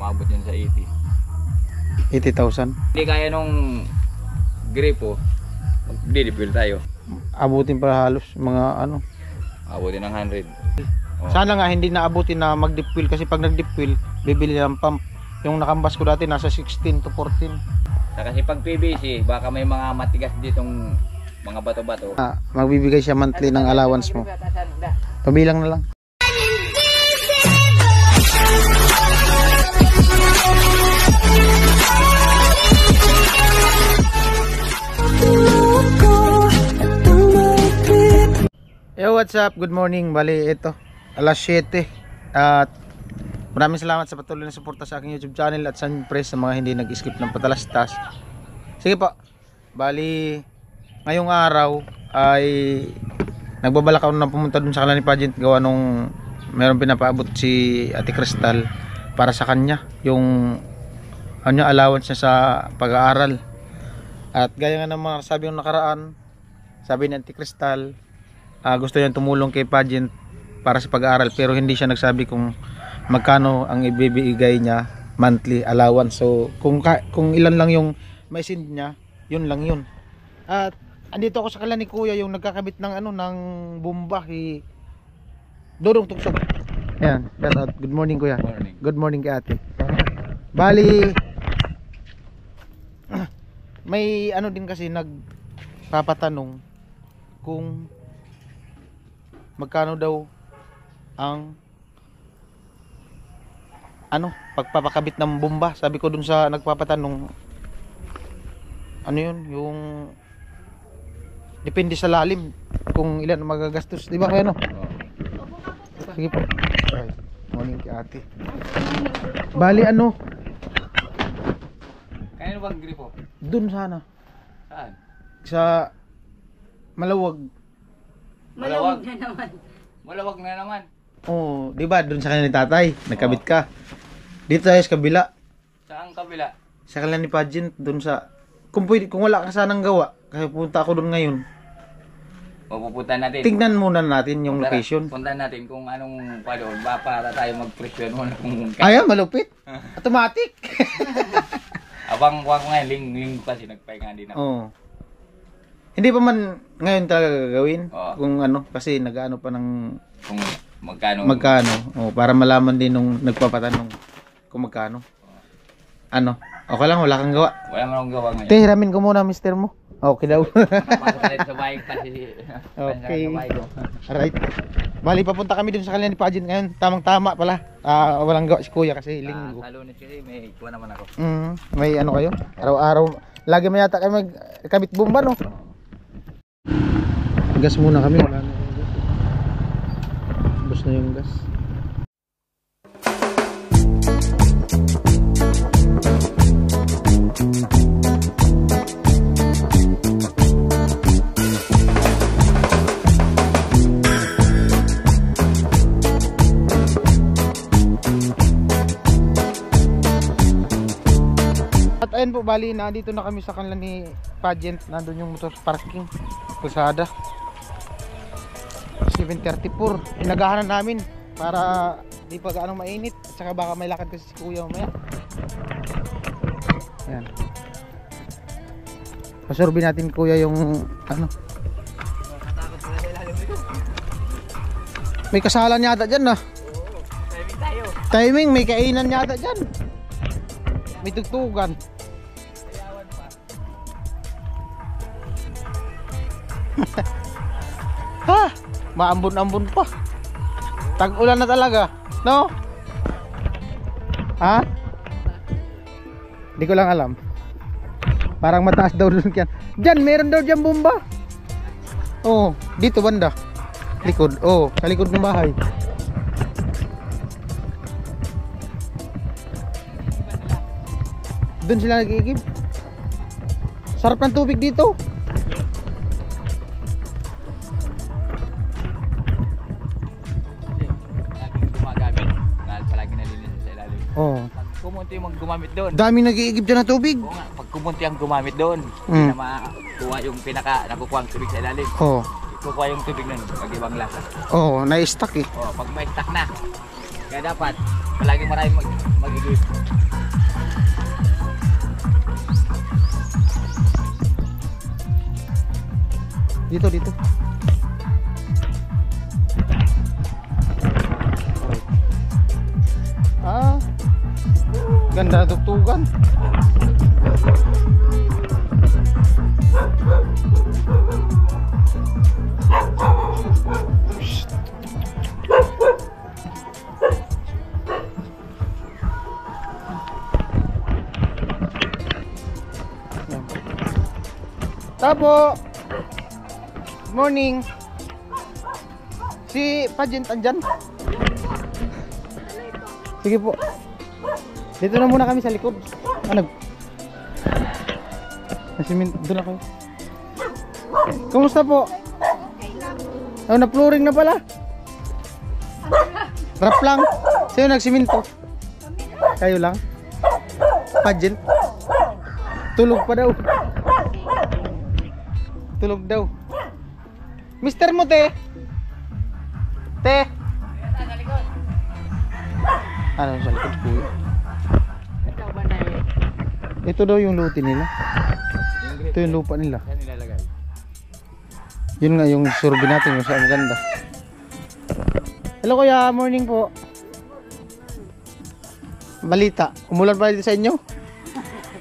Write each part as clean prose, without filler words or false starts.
maabot yan sa 80. 80,000. Hindi kaya nung gripo, magdidipil tayo. Abutin pa halos mga ano. Abutin ng 100. Oh. Sana nga hindi naabutin na mag-deep well kasi pag nag-deep well, bibili ng pump. Yung nakambas ko dati nasa 16 to 14. Kasi pag PVC, baka may mga matigas ditong mga bato-bato. Magbibigay siya monthly ng allowance mo. Pabilang na lang. Yo, what's up? Good morning. Bali, ito alas 7 at maraming salamat sa patuloy na suporta sa aking YouTube channel at siyempre sa mga hindi nag-skip ng patalastas. Sige po. Bali, ngayong araw ay nagbabalak ako na pumunta dun sa kanila ni Pageant gawa nung meron pinapaabot si Ate Crystal para sa kanya yung kanya allowance niya sa pag-aaral. At gaya nga ng mga sabi yung nakaraan, sabi ni Ate Crystal, gusto niya tumulong kay Pageant para sa pag-aaral pero hindi siya nagsabi kung magkano ang ibibigay niya monthly allowance. So kung ilan lang yung may send niya, yun lang yun. At andito ako sa kanila ni Kuya yung nagkakabit ng ano ng bomba kay Dodong Tuksok. Ayan, good morning Kuya. Morning. Good morning kay Ate. Bali may ano din kasi nagpapatanong kung magkano daw ang ano pagpapakabit ng bomba. Sabi ko dun sa nagpapatanong, ano yun, yung depende sa lalim kung ilan magagastos, di ba kaya no? Sige po. Ay, morning kay Ate. Bali ano, Kaya bang gripo? dun sana Saan? sa Malawag. Malawag na naman. Malawag na naman. Oh, di ba dun sa kanila ni Tatay nagkabit ka. Dito tayo sa kabila. Saan kabila? Sa kanila ni Pageant dun sa kung wala ka sanang gawa kasi punta ako dun ngayon. Pupunta natin. Tingnan muna natin yung Tara, location. puntahan natin kung anong doon ba para tayo mag-presyon muna kung Ayan, malupit. Automatic. Abang wag nga ling kasi nagpahinga din ako. Oh. Hindi pa man ngayon talaga gagawin kung ano kasi nag-ano pa ng Kung magkano. Oh, para malaman din nung nagpapatanong kung magkano. Ano? Okay lang, wala kang gawa. Wala man akong gawa ngayon. Hiramin ko muna mister mo. Okay daw. Napasok na rin sa bahay kasi. Okay. Sa bahay ko. Alright. Bali papunta kami dun sa kanila ni Pageant ngayon. Tamang-tama pala. Walang gawa si Kuya kasi linggo. Sa Lunes kasi may kuha naman ako. May ano kayo? Araw-araw. Lagi may yata kayo magkabit bomba no? Gas muna kami. Wala na yung gas. Bus na yung gas. At ayun po, bali na dito na kami sa kanila ni Pageant. Nandun yung motor parking Pusada 7:34. Pinagahanan namin para di pa gaano mainit. At saka baka may lakad kasi si Kuya mamaya. Ayan. Pasurbi natin Kuya yung ano. May kasalan yata dyan na. Timing tayo. Timing, may kainan yata dyan. May tugtugan. Ha, maambon-ambon pa. Tag-ulan na talaga, no? Ha? Hindi ko lang alam. Parang mataas daw doon yan. Diyan, meron daw dyan bomba. Oh, dito banda. Likod, oh, sa likod ng bahay. Doon sila nag-iigib. Sarap ng tubig dito. Oh. Pag kumunti yung gumamit doon. Dami nag-iigib dyan ng tubig. Oo nga, pag kumunti ang gumamit doon, hindi na makuha yung nakukuha ang tubig sa ilalim. Oh. Kukuha yung tubig nun, pag ibang lasa. Oh, na-stuck eh. Oh, pag may stock na. Kaya dapat, palagi maraming mag-igib. Dito, dito. Ah. Ganda na tugtugan. Tapo. Good morning. Si Pageant andyan? Sige po. Dito na muna kami sa likod. Ano? Doon ako. Kumusta po? Oh, na-flooring na pala. Trap lang. Sino nagsiminto? Kayo lang? Pageant? Tulog pa daw. Tulog daw. Mister mo, te. Te. Ano sa likod ko? Ito daw yung luti nila. Ito yung lupa nila. Yun nga yung survey natin yung sa maganda. Hello kuya, morning po. Balita, umulan pa dito sa inyo?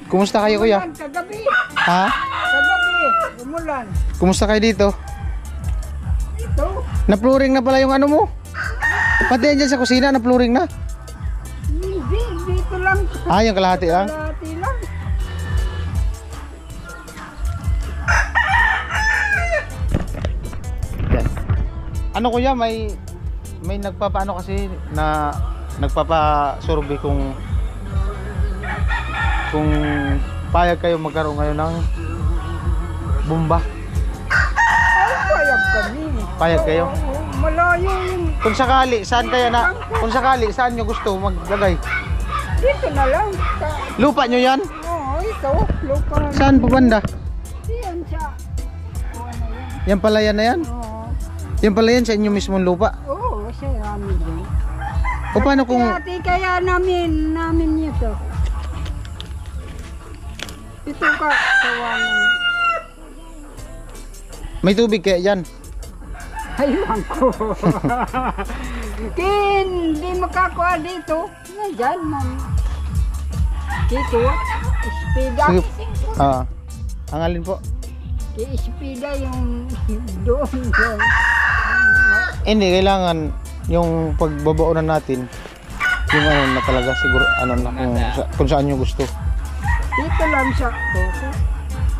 Kumusta kayo kuya? Kagabi. Ha? Kagabi. Umulan. Kumusta kayo dito? Ito. Na-flooring na pala yung ano mo? Pati yan dyan sa kusina, na-flooring na? Hindi. Dito lang. Ah, yung kalahati lang? Kalahati lang. Yan. Ano kuya, may nagpapaano kasi na nagpapa-survey kung payag kayo magkaroon ngayon ng bomba. Ay, payag kami. Payag kayo? Oo, malayo yung... Kung sakali, saan nyo gusto maglagay? Dito na lang. Lupa nyo yan? Oo, ito. Lupa. Saan po banda? Diyan siya. O, ano yan? Yan pala yan na yan? Oo. Yan pala yan sa inyo mismong lupa? Oo, siya namin din. O paano kung... Kaya namin ito. Ito ka, kawanan. May tubig kaya yan? Aywan ko. Hindi makakuha dito. Nandyan, ma'am. Dito, ispida. Sige. Ang alin po? Ispida yung doon. Hindi, kailangan yung pagbabaunan natin yung ano na talaga siguro ano na kung saan nyo gusto. Dito lang siya.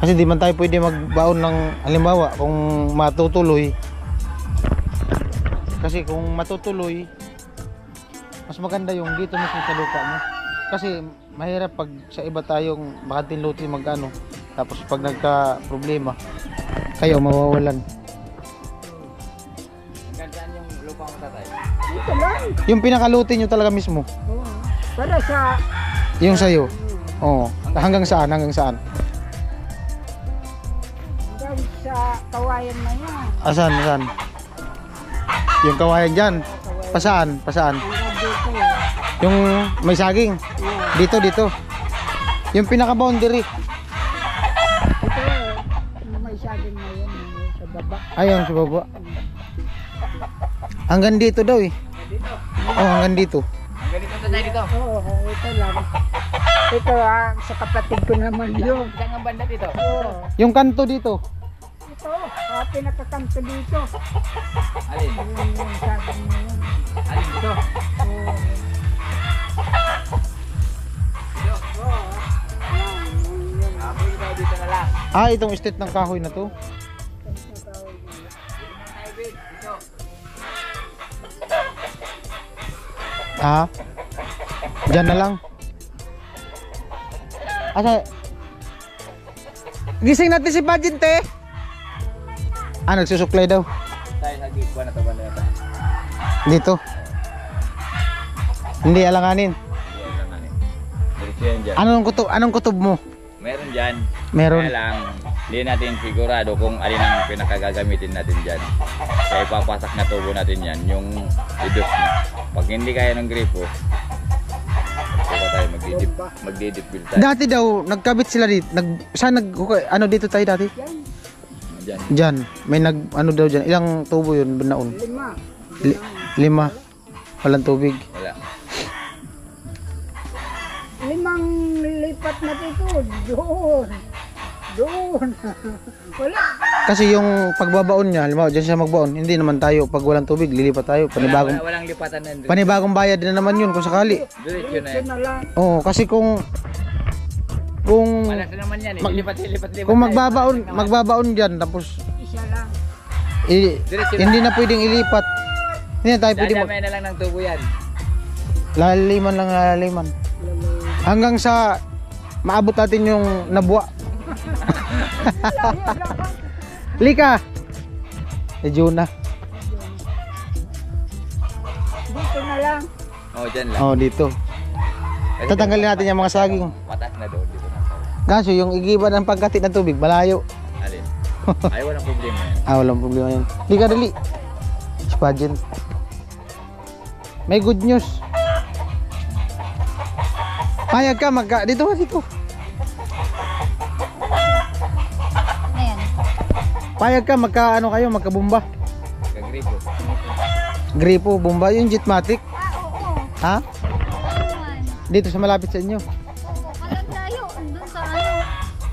Kasi di man tayo pwede magbaon ng halimbawa kung matutuloy. Kasi kung matutuloy, mas maganda yung dito mismo sa lupa mo. Kasi mahirap pag sa iba tayong makatinluti mag-ano. Tapos pag nagka-problema, kayo mawawalan. Gandaan yung lupa mo tatay. Dito lang. Yung pinakaluti nyo talaga mismo. Oo. Para sa... Yung sayo. Oo. Hanggang saan? Hanggang saan? Hanggang sa kawayan na yan. Asan? Asan? Yung kawayan dyan. Pasaan? Pasaan? Hanggang dito. Yung may saging. Oo. Dito, dito. Yung pinaka-boundary. Ito, may saging na yan sa baba. Ayun, sa baba. Hanggang dito daw eh. Oh, hanggang dito. Ganito tatay dito. Oo, ito lang. Ito sa kapatid ko naman yun. Saan ang banda dito? Oo. Yung kanto dito. Ito, pinakakanto dito. Alin? Yung saging na yan. Alin dito? Oo. Pwede tayo dito na lang. Ah, itong estate ng kahoy na to. Dito. Ah. Diyan na lang. Asa? Gising natin si Pageant eh. Ah, nagsusuklay daw. Tayo sa gigwa na to banda na tayo. Dito. Hindi alanganin. Yan lang ano. Diretso yan dyan. Anong kutob mo? Meron dyan. Meron. Kaya lang, hindi natin sigurado kung alin ang pinakagagamitin natin dyan. Kaya ipapasak na tubo natin yan, yung idus na. Pag hindi kaya ng gripo, saka tayo magdidip build tayo. Dati daw nagkabit sila dito. Saan ano dito tayo dati? Yan. Diyan. Diyan. May ano daw dyan. Ilang tubo yun binaon? 5. 5. Walang tubig. Wala. 5 lipat na dito. Doon. Wala. Kasi yung pagbabaon niya, halimbawa dyan siya magbaon, hindi naman tayo pag walang tubig, lilipat tayo. Walang lipatan na. Panibagong bayad na naman yun kung sakali. Diretso na Ito na lang. Oo, kasi kung Malas naman yan. Lipat. kung magbabaon diyan tapos Isa lang. Diretso na. hindi na pwedeng ilipat. Hindi na tayo pwedeng Dadamay na lang ng tubo yan. laliman lang laliman. Hanggang sa maabot natin yung nabuwa. Lika. Medyo na. Dito na lang. Oh, dyan lang. Oh, dito. Kasi Tatanggalin natin yung mga saging. Patas na doon. Dito na. Kaso yung igiba ng pagkati ng tubig, malayo. Alin? Ay, walang problema yan. Walang problema yan. Lika dali. Pageant. May good news. Payag ka, dito ka dito. Ayan. Payag ka, magkabumba. Kagripo. Gripo, bomba, yung Jetmatic. Oo. Ha? Ayan. Dito sa malapit sa inyo. Alam tayo. Andun sa ano.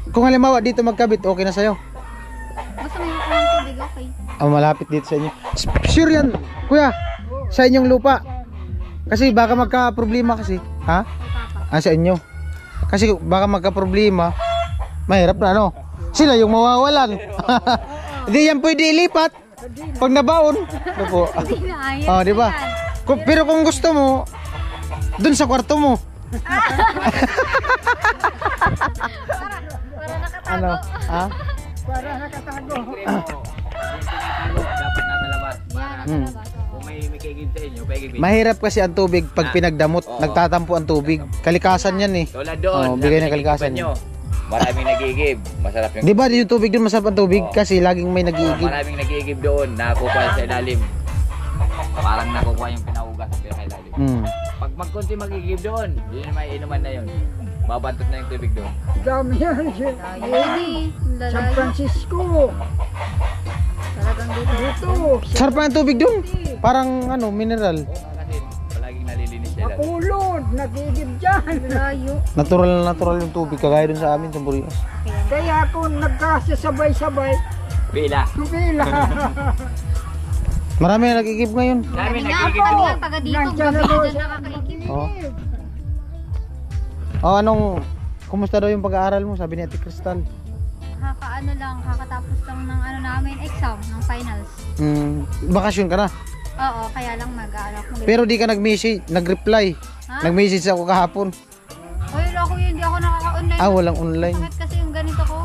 Kung halimbawa dito magkabit, okay na sa'yo. Basta may makulang tubig, okay. Malapit dito sa inyo. Sure yan, kuya. Sa inyong lupa. Kasi baka magka-problema kasi. Ha? Sa inyo. Kasi baka magka-problema, mahirap na, no? Sila yung mawawalan. Hindi yan pwede ilipat. Pag nabaon. Ito po. Hindi na ayaw. Oh, di ba? Pero kung gusto mo, dun sa kwarto mo. Para nakatago. Ano? Ha? Para nakatago. Dapat nasa labas. Hmm. Kung may kigib sa inyo, paigib. Mahirap kasi ang tubig pag pinagdamot, Oo. nagtatampo ang tubig. Kalikasan yan eh. Tulad doon. Bigay ng sabi kalikasan nyo, maraming nagigib. Masarap yung... Di ba yung tubig dun masarap ang tubig? Oo. Kasi laging may Oh, nag-iigib. maraming nagigib doon. Nakukuha sa ilalim. Parang nakukuha yung pinaugas sa pinakailalim. Hmm. Pag magkunti magigib doon, yun yung may inuman na yun. Babantot na yung tubig doon. Dami yan. San Francisco. Talagang dito. Sarap pa ang tubig dun. Parang mineral. Oo nga kasi palaging nalilinis sila. Mapulod. Nagigib dyan. Layo. Natural yung tubig. Kagaya dun sa amin sa Burias. Kaya kung nagkasasabay-sabay, Bila. kumila. Marami na nag-iigib ngayon. Dami Nga nagigib po. doon. Taga dito. Gabi na dyan nakakaigib. Kumusta daw yung pag-aaral mo? Sabi ni Ate Crystal. Kakatapos lang ng namin exam, ng finals. Bakasyon ka na. Oo, kaya lang mag-aalok. Pero di ka nag-message, nag-reply. Ha? Nag-message ako kahapon. Hindi ako nakaka-online. Walang online. Sakit kasi yung ganito ko.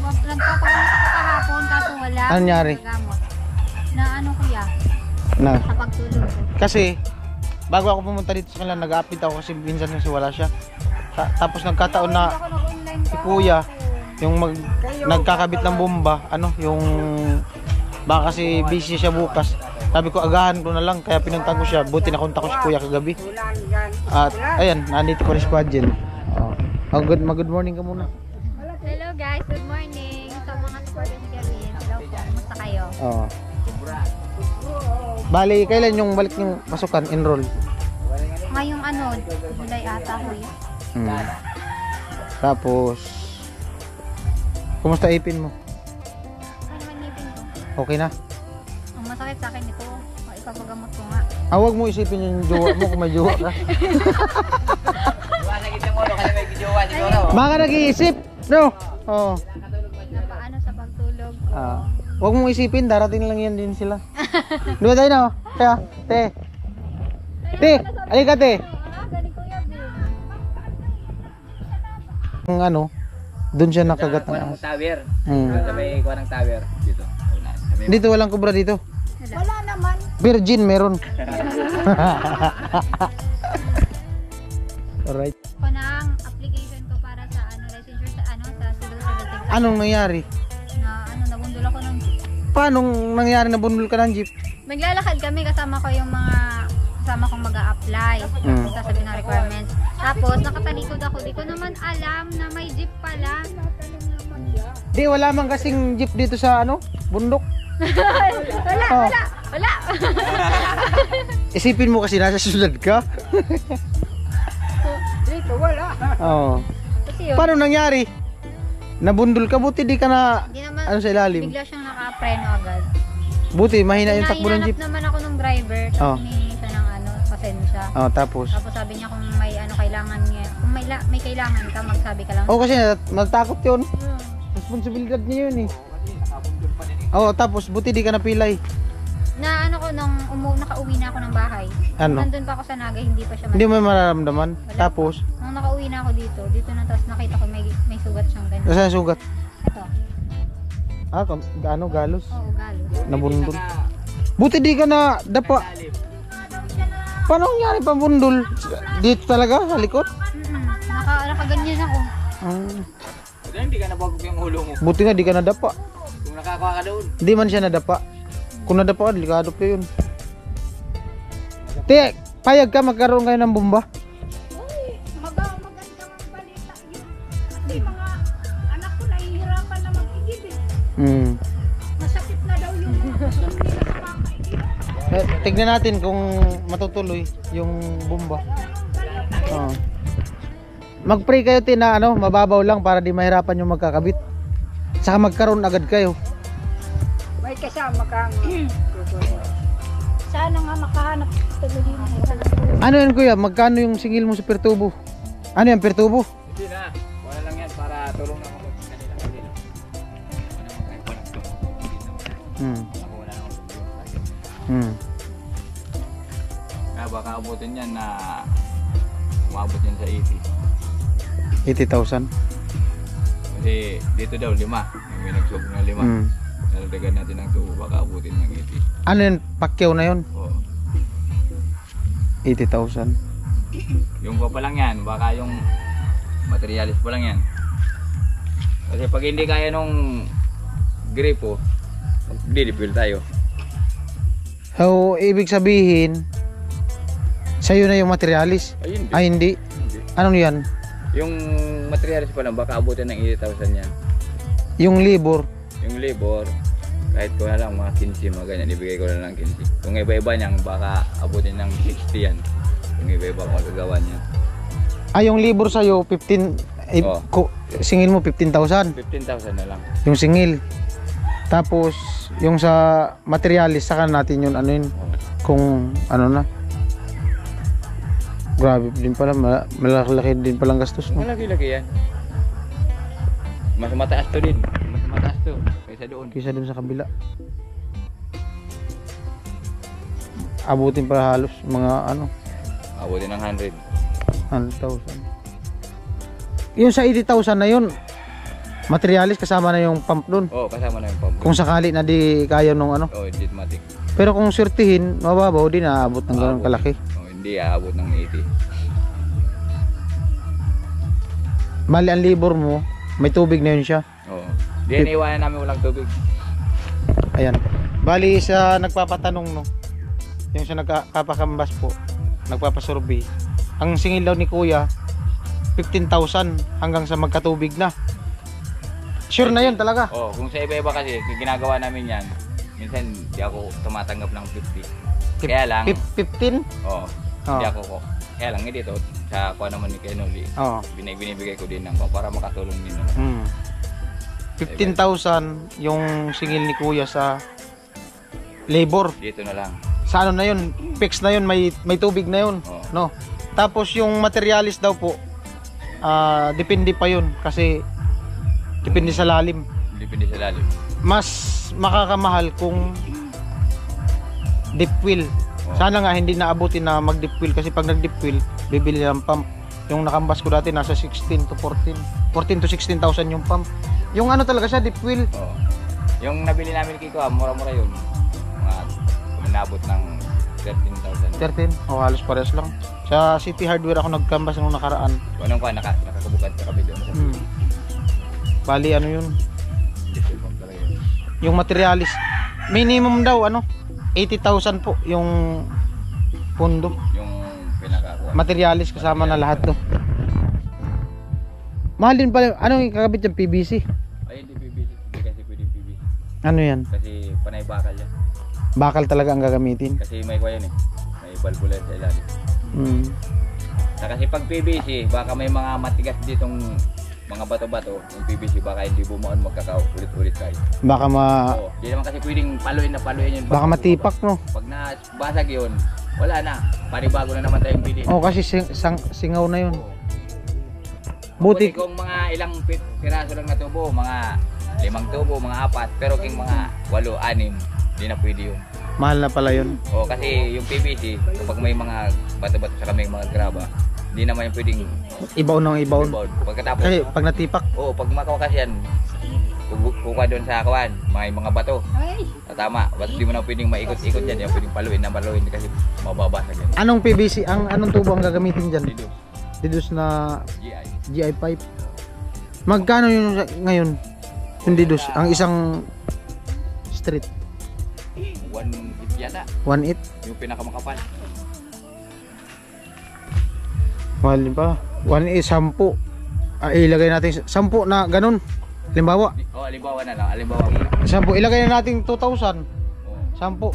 Nagpapagamot ako kahapon, kaso wala. Anong nangyari? Nagagamot. Na kuya, Na. sa pagtulog ko. Kasi, bago ako pumunta dito sa kanila, nag-update ako kasi minsan kasi wala siya. Tapos nagkataon na Hindi ako nag-online si kuya, yung nagkakabit ng bomba, yung baka kasi busy siya bukas. Sabi ko agahan ko na lang, kaya pinuntahan ko siya. Buti nakunta ko si kuya kagabi. At ayan, nandito ko rin si Quadjen. Good morning ka muna. Hello guys, good morning. Sa mga supporters kami. Hello po, kumusta kayo? Oo. Bali, kailan yung balik yung pasukan, enroll? Ngayong July ata ko eh. Tapos, kumusta ipin mo? Ano man ngipin ko? Okay na? Ang masakit sa akin ito, ipapagamot ko nga. Huwag mo isipin yung jowa mo kung may jowa ka. Iwanan kita mo, kasi may gijowa siguro. Baka nag-iisip, no? Oo. Na paano sa pagtulog ko. Huwag mong isipin, darating lang yan din sila. Di ba tayo na? Kaya, te. Te, alika te. Galing kuya, Kung doon siya nakagat ng Walang ahas. tower. Sa may kuha ng tower. Dito. Dito walang kubra dito. Wala naman. Virgin meron. Alright. ko ng application ko para sa licensure sa sa civil service Anong nangyari? na nabundol ako ng Paano nangyari na bundol ka ng jeep? maglalakad kami kasama ko yung mga kasama kong mag-a-apply sasabihin ng requirements tapos nakatalikod ako di ko naman alam na may jeep pala Di, wala man kasing jeep dito sa ano, bundok. Wala, Oh. wala. Isipin mo kasi nasa sulad ka. Dito, wala. Oo. Kasi yun, Paano nangyari? Nabundol ka, buti di ka na, hindi naman, ano sa ilalim? bigla siyang nakapreno agad. Buti, mahina yung takbo ng Hinahanap jeep. naman ako ng driver, Oh. tapos humingi siya ng ano, pasensya. Oh, tapos. Tapos sabi niya kung may ano kailangan niya, kung may kailangan ka, magsabi ka lang. Oh, kasi matakot yun. Hmm. Responsibilidad niya yun eh. Oo, tapos buti di ka napilay. Na ano ko, nung nakauwi na ako ng bahay. Ano? Nandun pa ako sa Naga, hindi pa siya Hindi mo mararamdaman. Wala. Tapos, Nung nakauwi na ako dito na tapos nakita ko may sugat siyang ganun. nasa sugat. Ito. Ah, ano, galos. Oo, galo. Nabundol. Buti di ka na dapa. Paano nangyari pa bundol? Dito talaga, sa likod? Nakaganyan ako. Hindi ka nabagok yung ulo mo. Buti nga di ka nadapa. Kung nakakuha ka doon. Hindi man siya nadapa. Kung nadapa ka, delikado pa yun. Te, payag ka magkaroon kayo ng bomba? Magandang balita yun. Kasi mga anak ko nahihirapan na mag-igib eh. Masakit na daw yung mga gusto nila sa kakaigib. Tignan natin kung matutuloy yung bomba. Mag-pray kayo tin na ano, mababaw lang para di mahirapan yung magkakabit. Saka magkaroon agad kayo. May kasama kang sana nga makahanap tuloy mo. Ano yan kuya? Magkano yung singil mo sa pertubo? Ano yan, pertubo? Hindi na. Wala lang yan para tulong na ako sa kanila. Wala na ako. Baka abutin yan na umabot yan sa 80,000. Kasi dito daw 5. May nagsubok na 5. Nalagdagan natin ng 2. Baka abutin ng 80. Ano yun? Pakyaw na yun? Oo. 80,000. Yung pa lang yan. Baka yung materialis pa lang yan. Kasi pag hindi kaya nung gripo, didipil tayo. So, ibig sabihin, sa'yo na yung materialis? Ayun. Ay, hindi. Anong yan? Yung materialis pa lang, baka abutin ng 80,000 yan. Yung labor? Yung labor, kahit ko na lang mga 15, mga ganyan, ibigay ko na lang 15. Kung iba-iba niyang, baka abutin ng 60 yan. Kung iba-iba magagawa niya. Ah, yung labor sa'yo, 15, Oo. singil mo 15,000. 15,000 na lang. Yung singil. Tapos, yung sa materialis, saka natin yun, ano yun, kung ano na. Grabe din pala, malaki din palang gastos mo. Malaki-laki yan. Mas mataas to din. Mas mataas to kaysa doon. Kisa dun sa kabila. Abutin pa halos mga ano, Abutin ng 100. 100,000. Yung sa 80,000 na yun, materialis kasama na yung pump dun. Oo, kasama na yung pump. Kung sakali na di kaya nung ano. Oo, Ditmatic. Pero kung surtihin, mababaw din, aabot ng ganun kalaki. Oo, hindi aabot ng 80. Bali ang libor mo, may tubig na yun siya. Oo. Di naiwanan namin walang tubig. Ayan. Bali sa nagpapatanong no, yung sa nagkapakambas po, nagpapasurvey, ang singil daw ni kuya 15,000 hanggang sa magkatubig na. Sure na yun talaga. Oo, kung sa iba-iba kasi, ginagawa namin yan, minsan di ako tumatanggap ng 50. Kaya lang, 15? oo, hindi ako ko. Kaya lang, dito, sa kuha naman ni Kenoli, Oo. binibigay ko din ng para makatulong din naman. 15,000 yung singil ni kuya sa labor. Dito na lang. Sa ano na yun, fix na yun, may tubig na yun. Oo. No? Tapos yung materialis daw po, depende pa yun kasi depende sa lalim. Depende sa lalim. Mas makakamahal kung deep well. Oo. Sana nga hindi naabutin na mag deep well kasi pag nag deep well, bibili ng pump. Yung nakambas ko dati nasa 16 to 14 to 16,000 yung pump. Yung ano talaga siya, deep well. Oo. Yung nabili namin kay Kuya, mura-mura yun. Nabot ng 13,000. 13? O halos pares lang. Sa City Hardware ako nagkambas nung nakaraan. Kung anong kuha, nakakabukad sa kabi doon. Bali ano yun, Diesel pump talaga yun. yung materialis minimum daw ano 80,000 po yung pundo. Yung pinakakuha. Materialis kasama na lahat to. Mahal din pala. Ano yung kakabit yung PVC? Ay, hindi PVC. Ano yan? Kasi panay bakal yan. Bakal talaga ang gagamitin. Kasi may kuya yan eh. May valvula sa ilalim. Mm. Na kasi pag PVC, baka may mga matigas ditong mga bato-bato. Yung PVC baka hindi bumuon magkakaulit-ulit kayo. Baka Oo. Hindi naman kasi pwedeng paluin yun. baka matipak, no? Pag nabasag yun, wala na. Panibago na naman tayong bili. Oh, kasi singaw na yun. Oo. Buti, Kung mga ilang piraso lang na tubo, mga 5 tubo, mga 4, pero kung mga 8, 6, hindi na pwede yun. mahal na pala yun. O kasi yung PVC, kapag may mga bato-bato sa may mga graba, hindi naman yung pwedeng Ibaon ng ibaon. rebound. Pagkatapos, Kasi pag natipak, pag makawakas yan, kukuha doon sa kawan, may mga bato. Ay, Tama, ba't di mo na pwedeng maikot-ikot yan, yung pwedeng paluin kasi mababasag yan. anong PVC, anong tubo ang gagamitin dyan? Dito, Didus na GI. GI pipe. Magkano yun ngayon? Yung didus, ang isang street, 1 yata, 1.8. yung pinakamakapal. Mahal din pa. 1.8, 10. Ilagay natin 10 na ganun. Halimbawa, Halimbawa na lang, halimbawa muna. 10. Ilagay na natin 2,000. Oh, 10.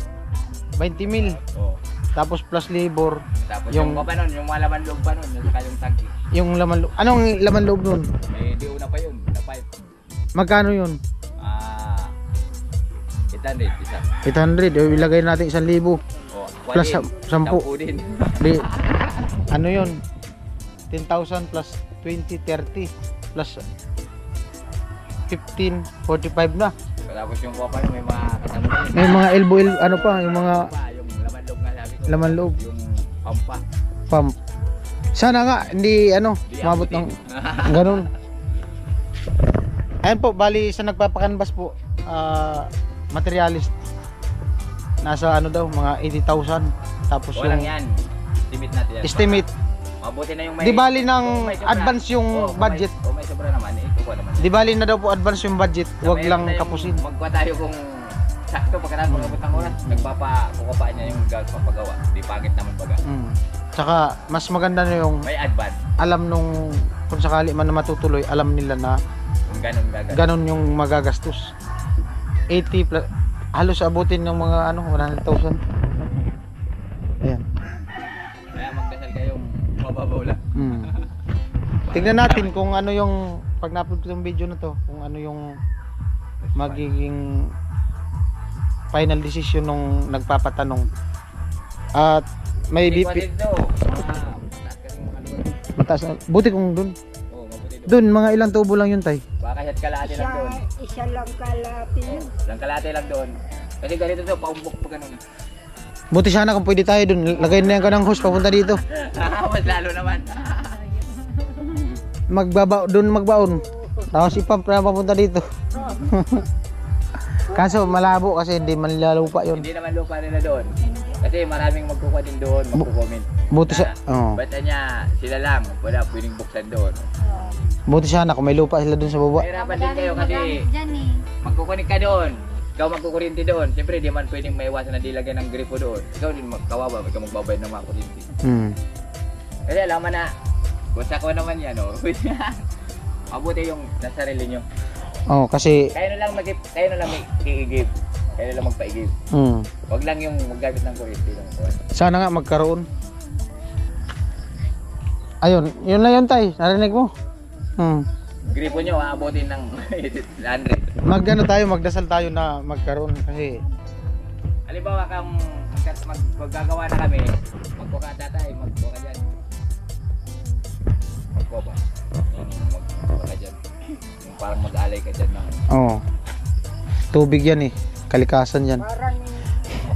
20,000. oh. Tapos plus labor. Tapos Yung- yung pa nun, yung malaman loob pa nun, yung saka yung tangki. Yung laman loob. Anong laman loob nun? May di una pa yun, na pipe. Magkano yun? 800, isa. 800. Ilagay natin 1,000. Oh, Plus 10. 10. din. Di, ano yun? 10,000 plus 20, 30 plus 15, 45 na. Tapos yung kuha pa nun, may mga kasama yun. May mga elbow, ano pa, yung mga Yung laman loob nga sabi ko. laman loob, Yung pampa. pump. Sana nga, hindi Di umabot ng ganun. Ayan po, bali sa nagpapakanbas po, materialist. Nasa ano daw, mga 80,000. Tapos Walang yung yan. Estimate natin yan. estimate, Mabuti na yung may... di bali ng kung may sobra. advance yung Kung budget. May sobra naman, ikuha naman. Di bali na daw po advance yung budget, wag Mayroon lang tayong kapusin. Magkuha tayo kung sakto pagkatapos pag-abot ng oras, kukuha niya yung gagpapagawa. Di pangit naman baga. Mm. Tsaka mas maganda na yung May advance. alam nung kung sakali man na matutuloy, alam nila na Kung ganun gagawin. ganon yung magagastos. 80 plus, halos abutin ng mga 100,000. Ayan. Kaya magdasal kayong mababaw lang. Mm. Tignan natin kung ano yung pag na-upload ko yung video na to, kung ano yung magiging final decision nung nagpapatanong. At may Hindi BP ko dito. Mataas kasi mga lugar. mataas na, buti kung dun. Oo, mabuti doon. Dun mga ilang tubo lang yun, tay. Baka kahit kalahati lang doon. isa lang kalati yun. Lang kalahati lang doon. Kasi ganito to, paumbok pa ganun. Buti sana kung pwede tayo dun. Lagay na yan ka ng hose papunta dito. Mas lalo naman. Magbaon. Tapos ipump na papunta dito. Kaso malabo kasi hindi man nilalupa yun. Hindi naman lupa nila doon. Kasi maraming magkukuha din doon, magkukomment. Buti sa Ba't niya sila lang, wala pwedeng buksan doon. buti sana kung may lupa sila dun sa baba. Mahirapan din kayo kasi Dyan eh. magkukunik ka doon. Ikaw magkukurinti doon. Siyempre, di man pwedeng maiwasan na dilagyan ng gripo doon. Ikaw din kawawa, ikaw magbabayad ng mga kurinti. Hmm. Kasi alam mo na, basta ko naman yan, oh. Mabuti yung nasa sarili nyo. Oh, kasi Kayo na lang i-give. Kayo na lang magpa-i-give. Wag lang yung maggamit ng kurinti lang. sana nga magkaroon. Ayun, yun na yun, tay. Narinig mo? Gripo nyo, aabotin ng 100. Magdasal tayo na magkaroon kasi Halimbawa kung maggagawa na kami, magkuha ka tatay, magkuha ka dyan. Magkuha ba? Magkuha ka dyan. Yung parang mag-alay ka dyan ng... tubig yan eh. Kalikasan yan. Parang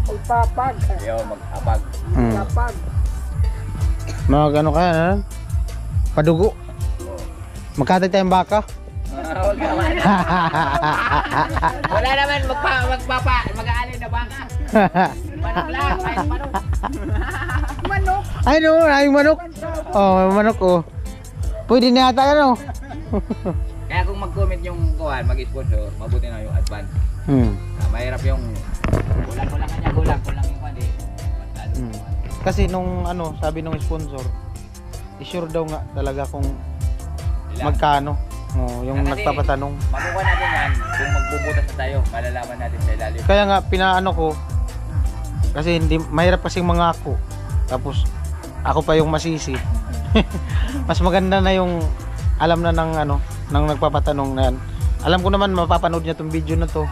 ipapag. Ayaw, mag-apag. Ipapag. Ka, padugo. Magkatay tayong baka. Huwag naman. Wala naman mag-aalay na baka. Manok lang, kahit manok. Manok. Ay no, maraming manok. May manok oh. Pwede na yata yan oh. Kaya kung mag-comment yung kuhan, mag-sponsor, mabuti na yung advance. Mahirap yung kulang kanya, kulang yung kuhan eh. Kasi nung sabi nung sponsor, sure daw nga talaga kung Ilan? magkano. Oh, yung Kasi, nagpapatanong. Makukuha natin yan kung magbubutas na tayo. Malalaman natin sa ilalim. Kaya nga pinaano ko kasi hindi mahirap kasing mangako. Tapos ako pa yung masisi. Mas maganda na yung alam na ng ano, ng nagpapatanong na yan. Alam ko naman mapapanood niya tong video na to.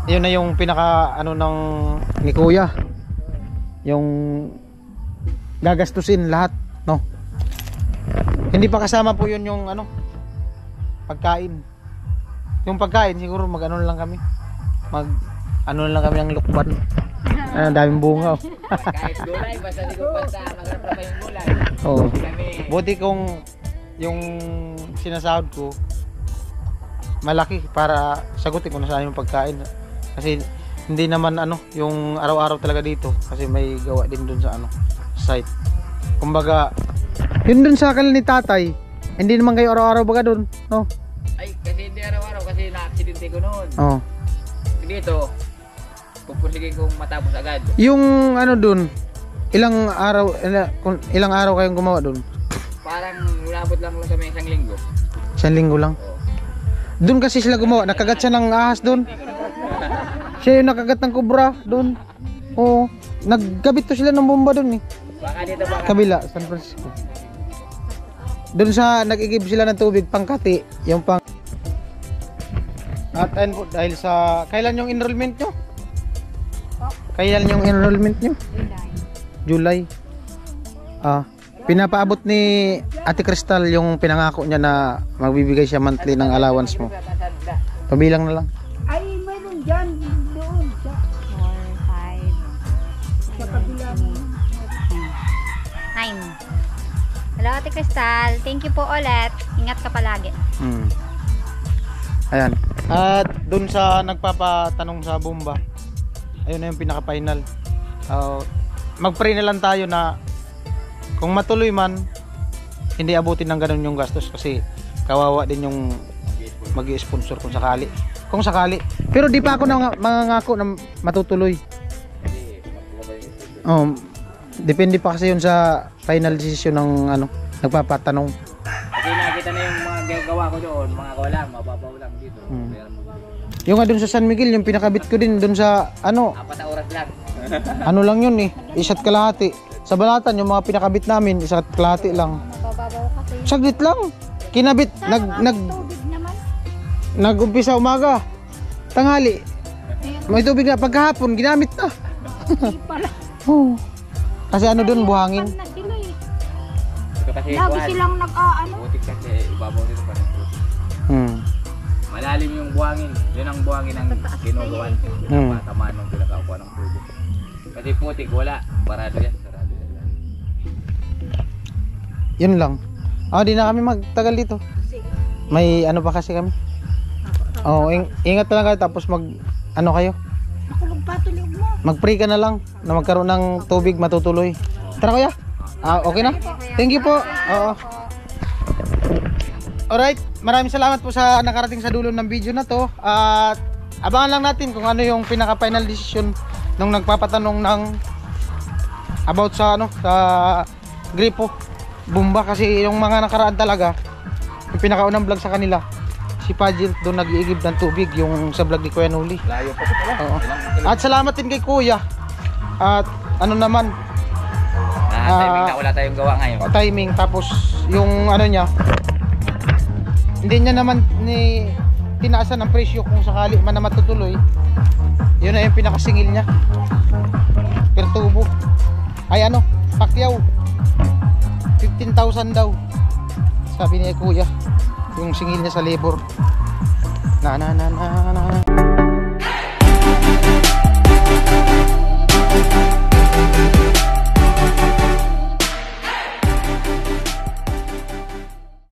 Yun na yung pinaka ano ng ni Kuya. Yung gagastusin lahat, no. Hindi pa kasama po yun yung ano pagkain. Yung pagkain siguro mag-ano lang kami. Mag ano lang kami ng lukban. Daming bunga. Kahit gulay, basta di ko basta maganda pa yung gulay. Oo. Kami, Buti kung yung sinasahod ko malaki para sagutin ko na sana yung pagkain. Kasi hindi naman ano yung araw-araw talaga dito kasi may gawa din dun sa ano site. Kumbaga yun dun sa akal ni tatay. Hindi naman kayo araw-araw baga dun, no? ay, kasi hindi araw-araw kasi na-aksidente ko noon. Oh. Dito, pupursigin kong matapos agad. Yung ano dun, ilang araw kayong gumawa dun? Parang ulabot lang kami isang linggo. Isang linggo lang. Oo. Dun kasi sila gumawa, nakagat siya ng ahas dun. Siya yung nakagat ng kubra dun. Oo. Nagkabit to sila ng bomba dun eh. Baka dito baka. Kabila, San Francisco. Dun sa nag-igib sila ng tubig pangkati, yung pang. At ayun po, dahil sa kailan yung enrollment nyo? Kailan yung enrollment nyo? July. Pinapaabot ni Ate Crystal yung pinangako niya na magbibigay siya monthly ng allowance mo. Pabilang na lang. Ay, mayroon dyan. Doon. Sa 4, 5, sa kabila mo. 9. Hello Ate Crystal, thank you po ulit. Ingat ka palagi. Ayan. At dun sa nagpapatanong sa bomba, ayun na yung pinaka-final. Mag-pray na lang tayo na kung matuloy man, hindi abutin ng ganun yung gastos kasi kawawa din yung mag-i-sponsor kung sakali. Kung sakali. Pero di pa ako mangangako na matutuloy. Depende pa kasi yun sa final decision ng ano, nagpapatanong. Kasi nakita na yung mga gagawa ko doon, mga kawalang, mababaw lang dito. Yung nga dun sa San Miguel, yung pinakabit ko din dun sa ano, 4 na oras lang. ano lang yun eh, isa't kalahati. Sa Balatan, yung mga pinakabit namin, isa't kalahati lang. Mababaw kasi. Saglit lang. Kinabit, Tubig naman. nag-umpisa umaga. Tanghali. May tubig na pagkahapon, ginamit na. Hindi pala. Oh. Kasi ano dun, buhangin. Na sila eh. Ito kasi Lagi silang nag-aano. butik kasi ibabaw dito pa ng putik. Malalim yung buhangin. Yun ang buhangin ang ginugawan. Pinapatamaan ng pinakakuha ng tubo. Kasi putik wala. Barado yan. Sarado yan. Yun lang. Di na kami magtagal dito. May ano pa kasi kami. Ingat na lang kayo tapos ano kayo? Makulog pa tulog mo. Mag-pray ka na lang na magkaroon ng tubig matutuloy. Tara kuya. Okay na? Thank you po. Oo. Alright, maraming salamat po sa nakarating sa dulo ng video na to. At abangan lang natin kung ano yung pinaka-final decision nung nagpapatanong ng about sa ano, sa gripo bomba kasi yung mga nakaraan talaga yung pinakaunang vlog sa kanila si Pajit doon nag-iigib ng tubig yung sa vlog ni Kuya Nuli. Layo pa ito pala. Oo. At salamat din kay Kuya. At ano naman Timing na wala tayong gawa ngayon. timing tapos yung ano niya hindi niya naman ni tinaasan ng presyo kung sakali man na matutuloy. Yun na yung pinakasingil niya per tubo ay ano Pacquiao 15,000 daw sabi ni Kuya yung singil niya sa labor na